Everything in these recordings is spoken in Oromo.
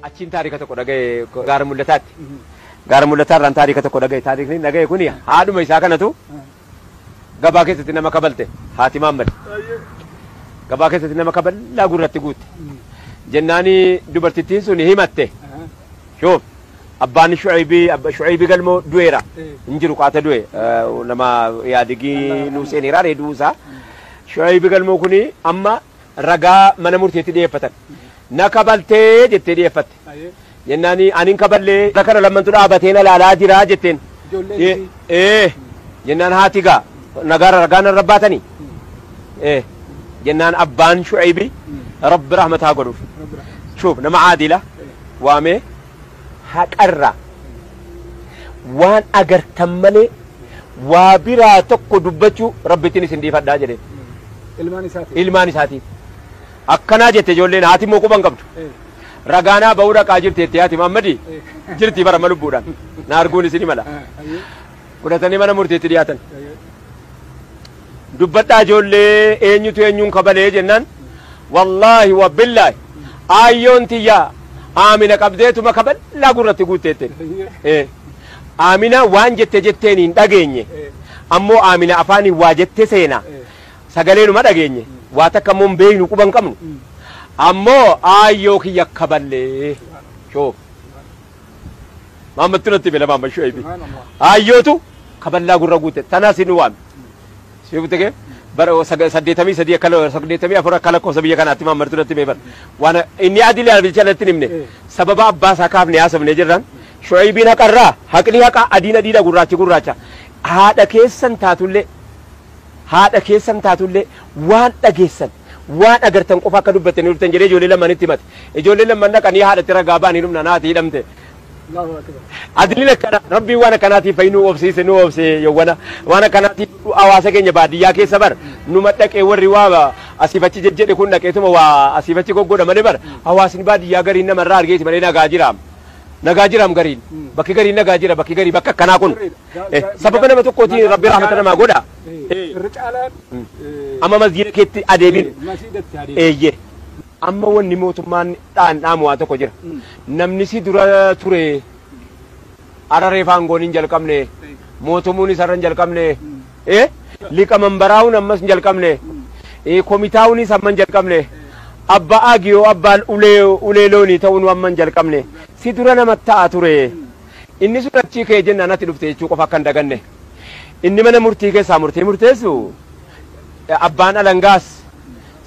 Achiin taarika tokko dhagaye gaara mul'ataatti. Gaara mul'ataarraan taarika tokko dhagaye. Taarikni dhagaye kuni haadhuma isaa kanatu gabaa keessatti nama kabalte haati Maammad. Gabaa keessatti nama kaballaa gurratti guutte. Jennaani dubartittiin sun himatte. Shoof abbaan Shu'aybii galmoo du'eera. Injiru qaata du'e nama yaadigii nuuseeneeraa reeduusaa. Shu'aybii galmoo kuni amma ragaa mana murteetti dhiyeeffatan. Na kabaltee jettee dhiyeeffatte. Jennaani anin kaballee kana lammantu dhaabatee na laalaa jira jetteen. Jennaan haati gaa ragaan irra baatanii. Jennaan abbaan Shu'aybii rabbi rahmataa godhuuf. Shuuf nama caadila waamee haqarra waan agartan malee waa biraa tokko dubbachuu rabbittiin isin dhiifadhaa jedhee. Ilmaan isaatiif. Akkanaa jette ijoolleen haati moo quban qabdu. Ragaanaa ba'uu dhaqaa jirteetti haati Maammadi jirti bara lubbuudhaan. Na arguun isin mala. Fudhatanii mana murteetti dhiyaatan. Dubbadhaa ijoollee eenyutu eenyuun kabalee jennaan. Wallaahi wa billaahi aayyoon tiyyaa Aamina qabdeetuma kaballaa gurratti guutteetten. Aamina waan jetteen hin dhageenye. Ammoo Aamina afaanii waa jette seena. Sagaleenuma dhageenye. Waa takka immoo hin beeknu quban qabnu. Ammoo aayyoo kiyya kaballee. Shoof. Maammattu natti bela Maammad Shu'aybii. Aayyootu kaballaa gurra guutte. Tanaas hin waame. Siifute bara 83 84 akka lakkoofsa biyya kanaatti Maammadtu natti mee bara. Waan inni adilii albilcha natti himne sababa abbaa isaa kaafne haasofne jirran. Shu'aybiin haqarraa haqni haqa adiidha gurraacha. Haadha keessan taatullee waan dhageessan waan agartan qofa akka dubbattanii dhuftan jedhee ijoollee lamanitti himate. Ijoollee laman dhaqanii haadhatti ragaa ba'anii dhumna naati hidhamte. Adiliin akkana rabbiin waan akkanaatiif fayyinuu obsiise nu obse yawwana waan akkanaatiif hawaasa keenya baadiyyaa keessa bara numa dhaqee warri waa asiifachi jedhe kun dhaqeetuma waa asiifachi goggoodha malee bara hawaasni baadiyyaa gariin namarraa argeeti malee nagaa jiraam gariin bakki gariin nagaa jira bakki garii bakka akkanaa kun sababa nama tokkootiin rabbi rahmata namaa godha. Amma masjiida keetti adeemin eeyyee amma wanni mootummaan dhaamu waa tokko jira. Namni si dura ture araree faangoon hin jalqabne mootummuun isarra hin jalqabne liqa manbaraa'uun ammas hin jalqabne komitaa'uunis amma hin jalqabne abbaa agiyoo abbaan ulee loonii ta'uun amma hin jalqabne si dura nama ta'a ture. Inni sun achii kee jennaan ati dhufte jechuu qofa akka hin daganne. Inni mana murtii keessaa murteessu abbaan alangaas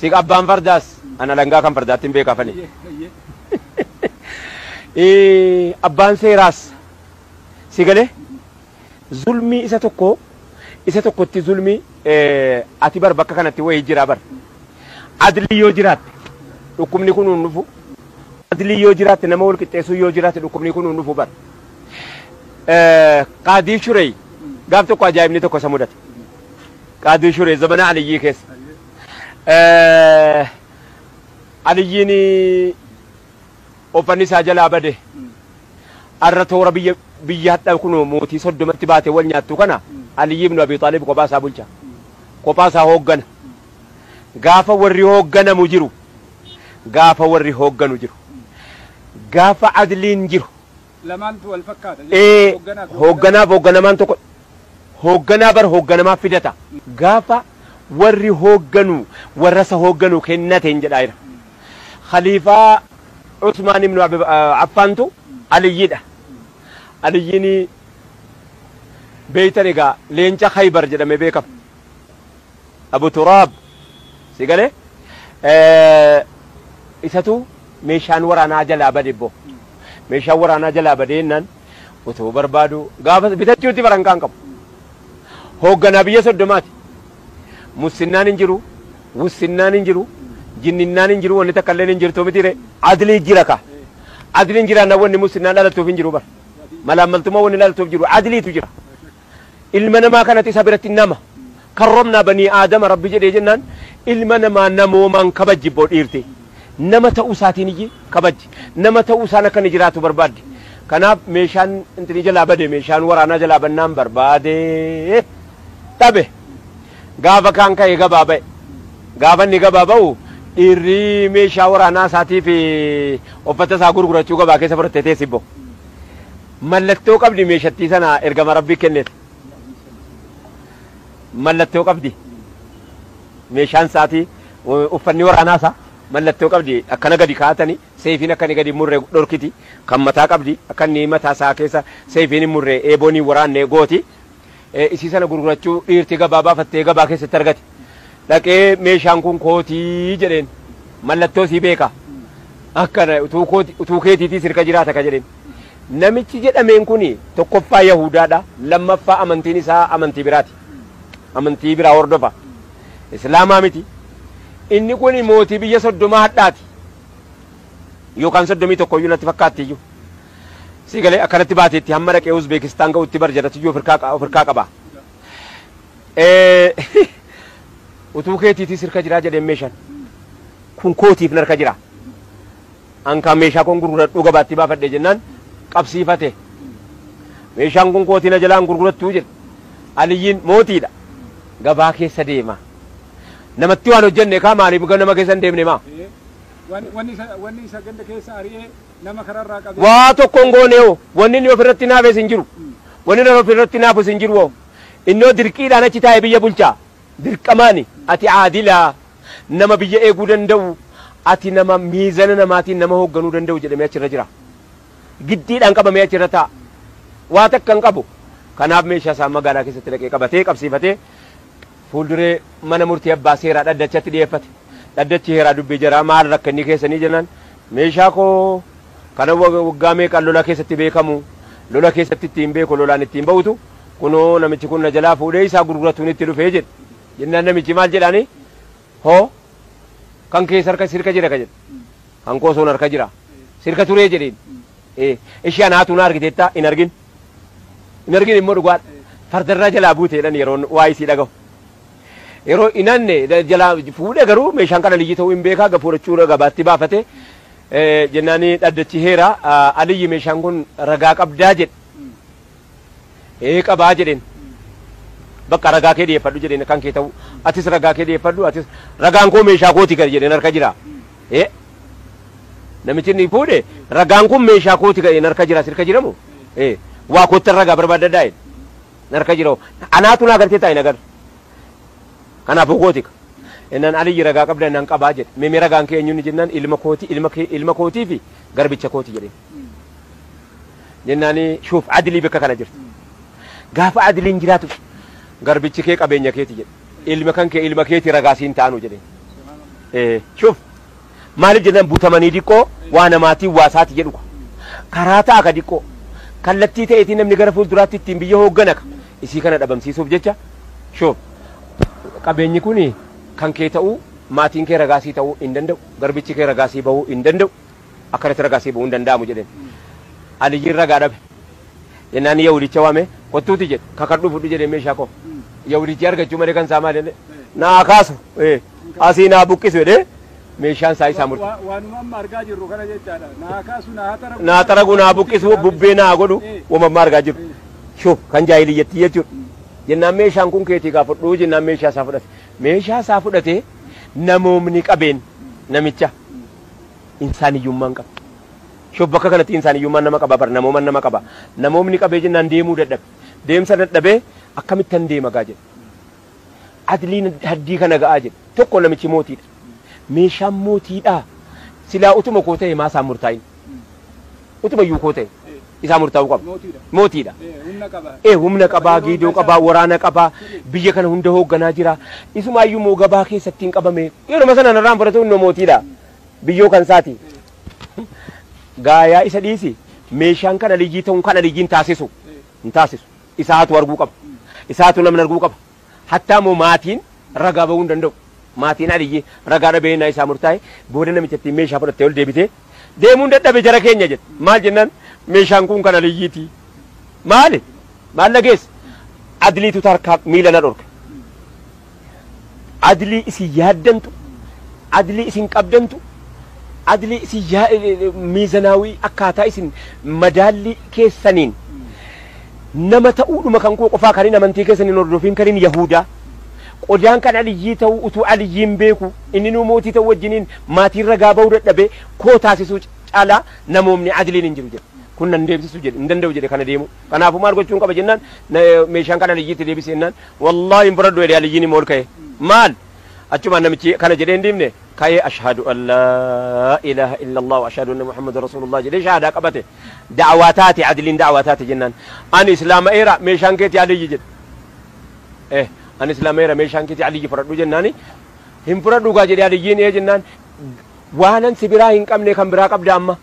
si abbaan fardaas ana alangaa kan fardaatti hin beekafani. Abbaan seeraas si galee zulmii isa tokkotti zulmii ati bar bakka kanatti wayii jira bar adlii yoo jiraatte dhukkubni kun hin dhufu adlii yoo jiraatte nama wal qixxeessuu yoo jiraatte dhukkubni kun hin dhufu bar qaadii shurey gaaf tokko ajaa'ibni tokko isa mudate qaadii shurey zamana aliyyii keessa aliyyiin uffanni isaa jalaa bade arra toora biyya hadha kun mootii soddomatti baate wal nyaattu kana Aliyyi ibn Abi Talib kophaa isaa bulcha kophaa isaa hooggana gaafa warri hoogganamu jiru gaafa adliin jiru lamaantu wal fakkaata hoogganamaan tokko hoogganaa bar hoogganamaa fidata gaafa warri hoogganu warra isa hoogganu kennateen jedhaa jira khaliifaa Usmaan ibn Affaantu Aliyyidha. Aliyyiin beeytan egaa leenca Khaybar jedhame beekama. Abu Turaab si galee isatu meeshaan waraanaa jalaa bade boo meeshaan waraanaa jalaa badeennan otoo barbaadu gaafa bitachuutti barankaan qabu. Hoogganaa biyya soddomaati. Musinnaan hin jiru, wussinnaan hin jiru, jinninnaan hin jiru, wanni takka illee hin jirtu miti re adlii jira ka. Adliin jira na wanni musinnaan dhalatuuf hin jiru bar. Malaammaltummaa wanni dhalatuuf jiru adliitu jira. Ilma namaa kanatti isa biratti nama. Karromnaa banii aadama rabbi jedhee jennaan ilma namaa namoomaan kabajji boo dhiirte. Nama ta'uu isaatiin iyyi kabajji. Nama ta'uu isaan akka inni jiraatu barbaadde. Kanaaf meeshaan intini jalaa bade meeshaan waraanaa jalaa bannaan barbaade dhabe. gaafa kaan ka'e gabaa ba'e gaafa inni gabaa ba'u dhiirri meeshaa waraanaa isaatii fi uffata isaa gurgurachuu gabaa keessa fudhattee teessibbo mallattoo qabdi meeshattii sana ergama rabbii kenneef mallattoo qabdi meeshaan isaatii uffanni waraanaa isaa mallattoo qabdi akkana gadi kaa'atanii seefiin akkani gadi murree dhorkiti kan mataa qabdi akkanni mataa isaa keessa seefiin hin murree eeboonii waraannee gooti isii sana gurgurachuu dhiirti gabaa baafattee gabaa keessatti argate dhaqee meeshaan kun kootii jedheen mallattoo sii beeka akkana utuu keetiitii sirka jiraata ka jedheen namichi jedhameen kun tokkoffaa yahudaadha lammaffaa amantiin isaa amantii biraati amantii biraa hordofa islaamaa miti inni kun mootii biyya soddomaa hadhaati yookaan 31 natti fakkaatti iyyuu si galee akkanatti baateetti hamma dhaqee Uzbeekistaan ga'utti barjadatu iyyuu ofirkaa qaba utuu keetiitii sirka jiraa jedheen meeshaan kun kootiif narka jira ankaan meeshaa kun gurguradhuu gabaatti baafadhe jennaan qabsiifate meeshaan kun kootii na jalaan gurgurattuu jedhe aliyyiin mootiidha gabaa keessa deema namatti waan hojjenne kaa maaliif nama keessa hin deemne maa wanni isa ganda keessa ari'ee nama kararraa qabee waa tokkoon gooneewo wanni inni ofirratti naafes hin jiru wanni inni ofirratti naafes hin jiru innoo dirqiidhaan achi taa'e biyya bulchaa dirqamaani ati aadilaa nama biyya eeguu danda'u ati nama miizana namaatiin nama hoogganuu danda'u jedhamee achirra jira giddiidhaan qabamee achirra taa'a waa takka hin qabu kanaaf meeshaa isaa magaalaa keessatti dhaqee qabatee qabsiifatee fuulduree mana murtii abbaa seeraa dhaddachatti dhiyeeffate dhaddachi heeraa dubbii jira maal rakkanni keessanii jennaan meeshaa koo kana waggaa meeqaan lola keessatti beekamu lola keessatti ittiin beeku lolaan ittiin ba'utu kunoo namichi kun na jalaa fuudhee isaa gurguratuun itti dhufee jedhe jennaan namichi maal jedhaani hoo kan keessa harka sirka jira ka jedhe kan koosoon harka jira sirka turee jedheen ishee anaatu na argiteetta hin argin immoo dhugaadha fardarraa jalaa buuteedhan yeroo waa isii dhagahu yeroo inanne jalaa fuudhee garuu meeshaan kana liyyi ta'uu hin beekaa gafuudhachuu gabaatti baafate jennaanii dhaddachi heera aliyyi meeshaan kun ragaa qabdaa jedhe qabaa jedheen bakka ragaa kee dhiyeeffadhu jedheen kan kee ta'u atis ragaa kee dhiyeeffadhu atis ragaan koo meeshaa kooti gadi jedheen harka jira namichi inni fuudhe ragaan kun meeshaa kooti gadi harka jira sirka jiramu waa kottan ragaa barbaadaddaa harka jira anaatu naa gartee taa'e nagar kanaafuu kootika innaan aliyyi ragaa qabda innaan qabaa jedhe mimi ragaan kee eenyuun jennaan ilma kootii fi garbicha kooti jedheen jennaani shuuf adilii bakka kana jirti gaafa adiliin jiraatu garbichi kee qabeenya keeti jedhe ilma kan kee ilma keeti ragaa siin taanu jedheen shuuf maaliif jennaan butamanii diqqoo waa namaatiin waasaati jedhu karaa ta'a ka diqqoo kallattii ta'eetiin namni gara fuulduraatti ittiin biyya hoogganaka isii kana dhabamsiisuuf jecha shuuf qabeenyi kun kan kee ta'uu maatiin kee ragaasii ta'uu hin danda'u garbichi kee ragaasii bahuu hin danda'u akkanatti ragaasii bahuu hin danda'amu jedheen aliyyiin ragaa dhabe jennaan yahudicha waame kottuuti jedhe kakadhu fudhu jedhee meeshaa koo yahudichi argachuu malee kan isaa maal jedhe naa kaasu asii naa buqqisu jedhee meeshaan isaa isaa murte waanuma amma argaa jirru kana jechaadha naa kaasu naa taragu naa buqqisu bubbee naa godhu wamamma argaa jiru shuuf kan jaahiliyyatti jechuudha jennaan meeshaan kun keetii gaafadhu jennaan meeshaa isaa fudhate namoomni qabeen namicha insaaniyyummaan qaba shuuf bakka kanatti insaaniyyummaan nama qaba bar namooman nama qaba namoomni qabee jennaan deemuu dadhabe deemsa dadhabee akkamittan deema gaa jedhe adliin haddii kana ga'aa jedhe tokko namichi mootiidha meeshaan mootiidha silaa utuma koo ta'e maasaan murtaa'in utuma iyyuu koo ta'e isaa murtaa'uu qaba mootiidha humna qabaa giidoo qabaa waraana qabaa biyya kana hunda hoogganaa jira isumaayyuu moo gabaa keessatti hin qabame yeruma sana narraan fudhatu innoo mootiidha biyyoo kan saati gaayaa isa dhiisi meeshaan kana liyyii ta'uun kana liyyiin taasisu hin taasisu isaatu arguu qaba isaatu namni arguu qaba hattaa moo maatiin ragaa bahuu hin danda'u maatiin aliyyii ragaa dhabeenyaa isaa murtaa'e booda namichatti meeshaa fudhattee ol deebitee deemuun dadhabe jara keenya jedhe maal jennaan meeshaan kun kana liyyiiti maali maal dhageesse adliitu tarkaa miila na dhorke adlii isin yaaddantu adlii isin qabdantu adlii isin miizanaawii akkaataa isin madaalli keessaniin nama ta'uudhuma kan koo qofaa kaniin amantii keessaniin hordofiin kaniin yahudaa qodaan kan aliyyii ta'u utuu aliyyiin beeku inni nu mootii ta'u wajjiniin maatiin ragaa ba'uu dadhabee koo taasisuu caalaa namoomni adiliin hin jiru jedhe kun nan deebisu jedhe hin danda'u jedhe kana deemu kanaafuu maal gochuun qaba jennaan meeshaan kan aliyyiitti deebise jennaan wallaahi hin fudhadhu jedhe aliyyiin immoo ol ka'e maal achumaan namichi kana jedhee hin deemne ka'ee ashhadu an laa ilaaha illallah wa ashhadu anna muhammadan rasulullah jedhee shahaadaa qabate da'awaa taate adiliin da'awaa taate jennaan ani islaama eera meeshaan keetii aliyyi jedhe ani islaama eera meeshaan keetii aliyyi fudhadhu jennaani hin fudhadhu gaa jedhee aliyyiin jennaan waanan sibiraa hin qabne kan biraa qabda amma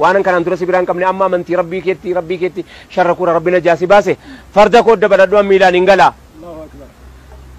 waanan kanaan dura sibiraa hin qabne amma amantii rabbii keetti sharra kura rabbi najaasi baase farda koo dabaladhu an miilaan hin galaa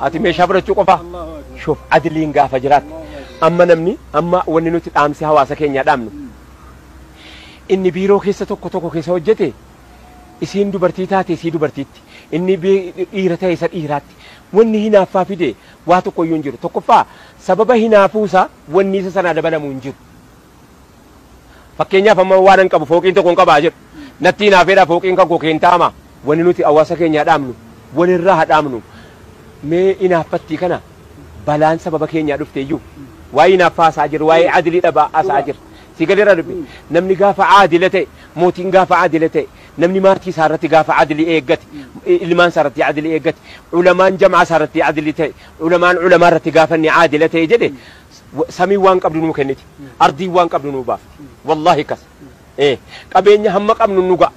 ati meeshaa fudhachuu qofa shuf adiliin gaafa jiraat amma namni amma wanni nuti dhaamsi hawaasa keenyaa dhaamnu inni biiroo keessa tokko keessa hojjete isiin dubartii taate isii dubartiitti inni dhiira ta'e isa dhiiraatti wanni hinaaffaa fide waa tokko iyyuu hin jiru tokkoffaa sababa hinaafuusa wanni isa sanaa dabalamu hin jiru fakkeenyaaf amma waan an qabu fooqiin tokko hin qabaa jedhu natti hinaafeedha fooqiin kan koo keentaama wanni nuti hawaasa keenyaa dhaamnu walirraa hadhaamnu mee inaaffattii kana balaan sababa keenyaa dhufte iyyuu waa'ee inaaffaa asaa jiru waa'ee adilii dhabaa asaa jiru si galeera dubbi namni gaafa adila ta'e mootiin gaafa adila ta'e namni maatii isaa irratti gaafa adilii eeggate ilmaan isaa irratti adilii eeggate ulamaan jamaa isaa irratti adilii ta'e ulamaan ulamaa irratti gaafa inni adila ta'e jedhe samii waan qabdu nuu kenniti ardii waan qabdu nuu baafti wallahi kas qabeenya hamma qabnu nu ga'a